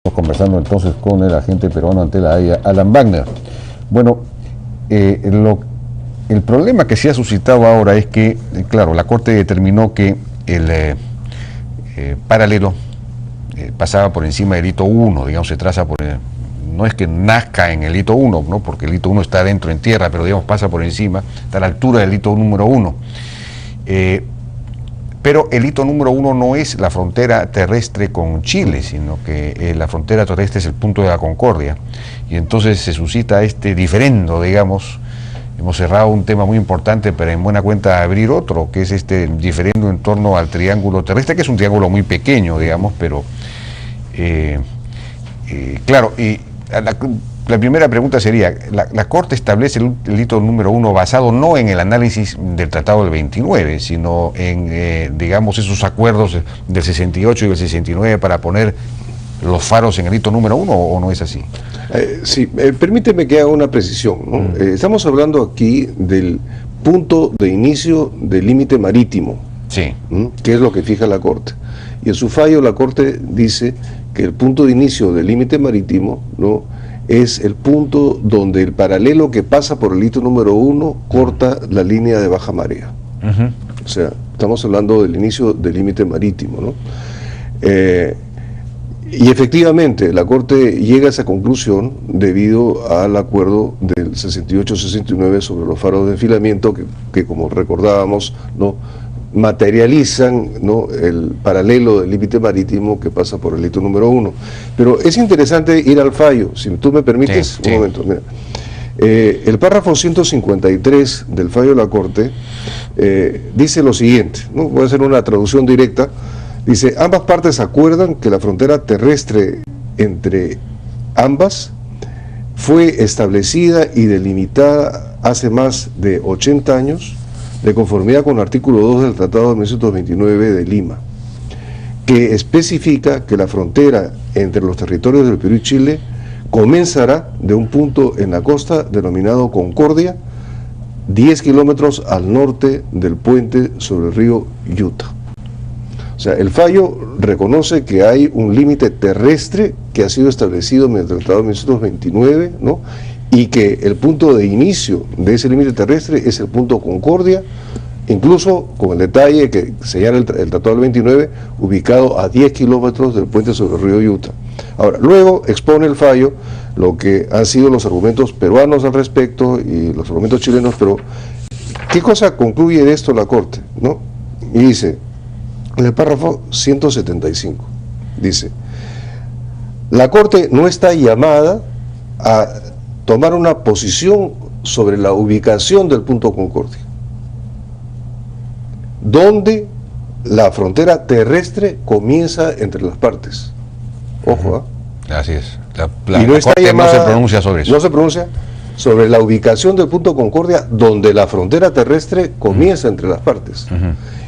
Conversando entonces con el agente peruano ante la Haya, Alan Wagner. Bueno, el problema que se ha suscitado ahora es que, claro, la Corte determinó que el paralelo pasaba por encima del hito 1, digamos, se traza por no es que nazca en el hito 1, ¿no? Porque el hito 1 está dentro en tierra, pero digamos pasa por encima, está a la altura del hito número 1. Pero el hito número 1 no es la frontera terrestre con Chile, sino que la frontera terrestre es el punto de la Concordia. Y entonces se suscita este diferendo, digamos. Hemos cerrado un tema muy importante, pero en buena cuenta abrir otro, que es este diferendo en torno al triángulo terrestre, que es un triángulo muy pequeño, digamos, pero claro, y la primera pregunta sería, la Corte establece el hito número 1 basado no en el análisis del Tratado del 29, sino en, digamos, esos acuerdos del 68 y del 69 para poner los faros en el hito número 1, ¿o no es así? Sí, permíteme que haga una precisión, ¿no? Estamos hablando aquí del punto de inicio del límite marítimo, sí, que es lo que fija la Corte. Y en su fallo la Corte dice que el punto de inicio del límite marítimo, ¿no?, es el punto donde el paralelo que pasa por el hito número 1 corta la línea de baja marea. O sea, estamos hablando del inicio del límite marítimo, ¿no? Y efectivamente la Corte llega a esa conclusión debido al acuerdo del 68-69 sobre los faros de enfilamiento que como recordábamos, ¿no?, materializan, ¿no?, el paralelo del límite marítimo que pasa por el hito número 1. Pero es interesante ir al fallo, si tú me permites, sí, un momento. Mira. El párrafo 153 del fallo de la Corte dice lo siguiente, ¿no? Voy a hacer una traducción directa. Dice: ambas partes acuerdan que la frontera terrestre entre ambas fue establecida y delimitada hace más de 80 años de conformidad con el artículo 2 del Tratado de 1929 de Lima, que especifica que la frontera entre los territorios del Perú y Chile comenzará de un punto en la costa denominado Concordia, 10 kilómetros al norte del puente sobre el río Yuta. O sea, el fallo reconoce que hay un límite terrestre que ha sido establecido mediante el Tratado de 1929, ¿no?, y que el punto de inicio de ese límite terrestre es el punto Concordia, incluso con el detalle que señala el Tratado del 29, ubicado a 10 kilómetros del puente sobre el río Yuta. Ahora, luego expone el fallo lo que han sido los argumentos peruanos al respecto y los argumentos chilenos, pero ¿qué cosa concluye de esto la Corte, ¿no? Y dice, en el párrafo 175, dice: la Corte no está llamada a tomar una posición sobre la ubicación del punto Concordia, donde la frontera terrestre comienza entre las partes. Ojo, así es. Y no está llamada, no se pronuncia sobre eso. No se pronuncia sobre la ubicación del punto Concordia, donde la frontera terrestre comienza entre las partes.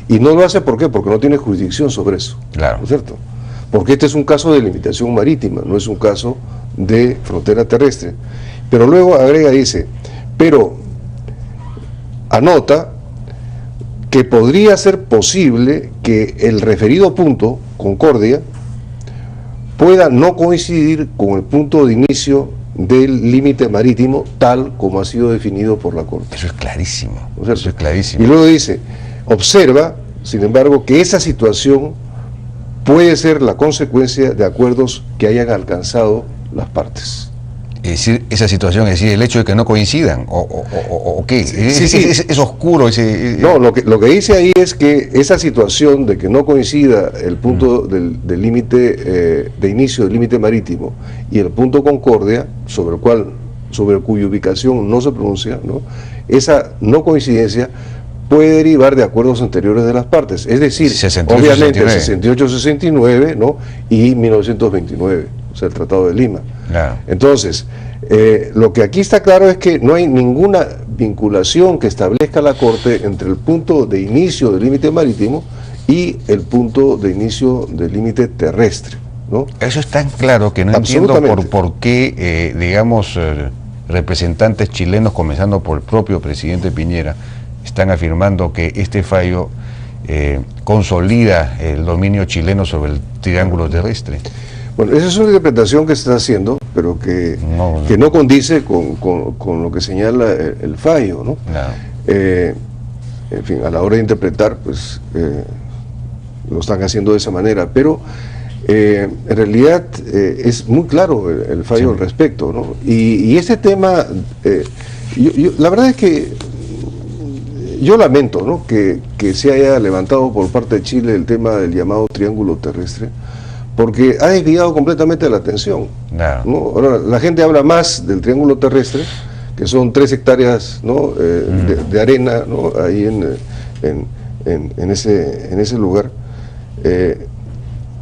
Y no lo hace, ¿por qué? Porque no tiene jurisdicción sobre eso. Claro. ¿No es cierto? Porque este es un caso de limitación marítima, no es un caso de frontera terrestre. Pero luego agrega, dice, pero anota que podría ser posible que el referido punto, Concordia, pueda no coincidir con el punto de inicio del límite marítimo tal como ha sido definido por la Corte. Eso es clarísimo. ¿No es cierto? Eso es clarísimo. Y luego dice, observa, sin embargo, que esa situación puede ser la consecuencia de acuerdos que hayan alcanzado las partes. Es decir, esa situación, es decir, el hecho de que no coincidan, o qué, sí. Es oscuro ese... No, lo que dice ahí es que esa situación de que no coincida el punto del límite de inicio del límite marítimo y el punto Concordia, sobre cuya ubicación no se pronuncia, ¿no?, esa no coincidencia puede derivar de acuerdos anteriores de las partes, es decir, 68, obviamente 69. el 68-69, ¿no?, y 1929, o sea, el Tratado de Lima. Claro. Entonces, lo que aquí está claro es que no hay ninguna vinculación que establezca la Corte entre el punto de inicio del límite marítimo y el punto de inicio del límite terrestre, ¿no? Eso es tan claro que no entiendo por qué, digamos, representantes chilenos, comenzando por el propio presidente Piñera, están afirmando que este fallo consolida el dominio chileno sobre el triángulo terrestre. Bueno, esa es una interpretación que se está haciendo, pero que no condice con lo que señala el fallo, ¿no? En fin, a la hora de interpretar, pues lo están haciendo de esa manera, pero en realidad es muy claro el fallo al respecto, ¿no? Y este tema, la verdad es que yo lamento, ¿no?, que se haya levantado por parte de Chile el tema del llamado triángulo terrestre, porque ha desviado completamente la atención, ¿no? Ahora, la gente habla más del triángulo terrestre, que son 3 hectáreas, ¿no?, de arena, ¿no?, ahí en ese lugar,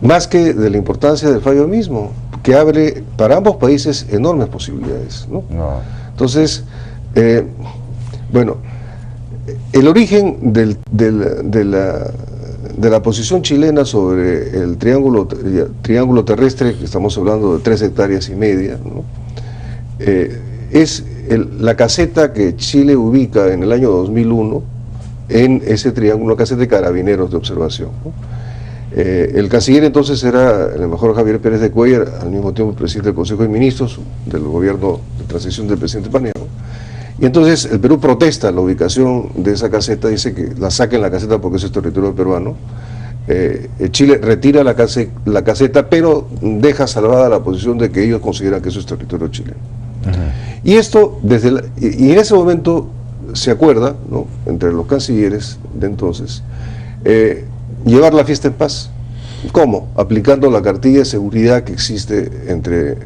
más que de la importancia del fallo mismo, que abre para ambos países enormes posibilidades, ¿no? Entonces, bueno, el origen de la posición chilena sobre el triángulo terrestre, que estamos hablando de 3,5 hectáreas, ¿no?, es la caseta que Chile ubica en el año 2001 en ese triángulo, caseta de carabineros de observación, ¿no? El canciller entonces era el embajador Javier Pérez de Cuellar, al mismo tiempo presidente del Consejo de Ministros del gobierno de transición del presidente Paniagua. Y entonces el Perú protesta la ubicación de esa caseta, dice que la saquen la caseta porque eso es territorio peruano. Chile retira la caseta, pero deja salvada la posición de que ellos consideran que eso es territorio chileno. Y esto, y en ese momento se acuerda, ¿no?, entre los cancilleres de entonces, llevar la fiesta en paz. ¿Cómo? Aplicando la cartilla de seguridad que existe entre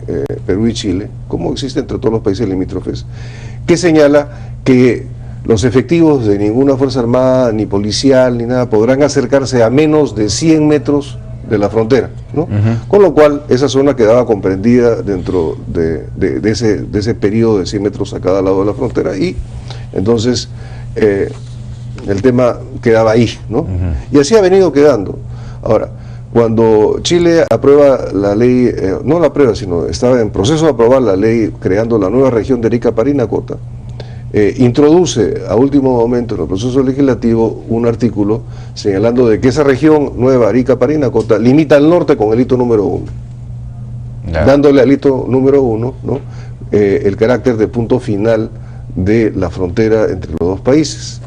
Perú y Chile, como existe entre todos los países limítrofes, que señala que los efectivos de ninguna fuerza armada, ni policial, ni nada, podrán acercarse a menos de 100 metros de la frontera, ¿no? Con lo cual, esa zona quedaba comprendida dentro de ese periodo de 100 metros a cada lado de la frontera, y entonces el tema quedaba ahí, ¿no? Y así ha venido quedando. Ahora, cuando Chile aprueba la ley, no la aprueba, sino estaba en proceso de aprobar la ley creando la nueva región de Arica-Parinacota, introduce a último momento en el proceso legislativo un artículo señalando de que esa región nueva, Arica-Parinacota, limita al norte con el hito número 1, dándole al hito número 1, ¿no?, el carácter de punto final de la frontera entre los dos países.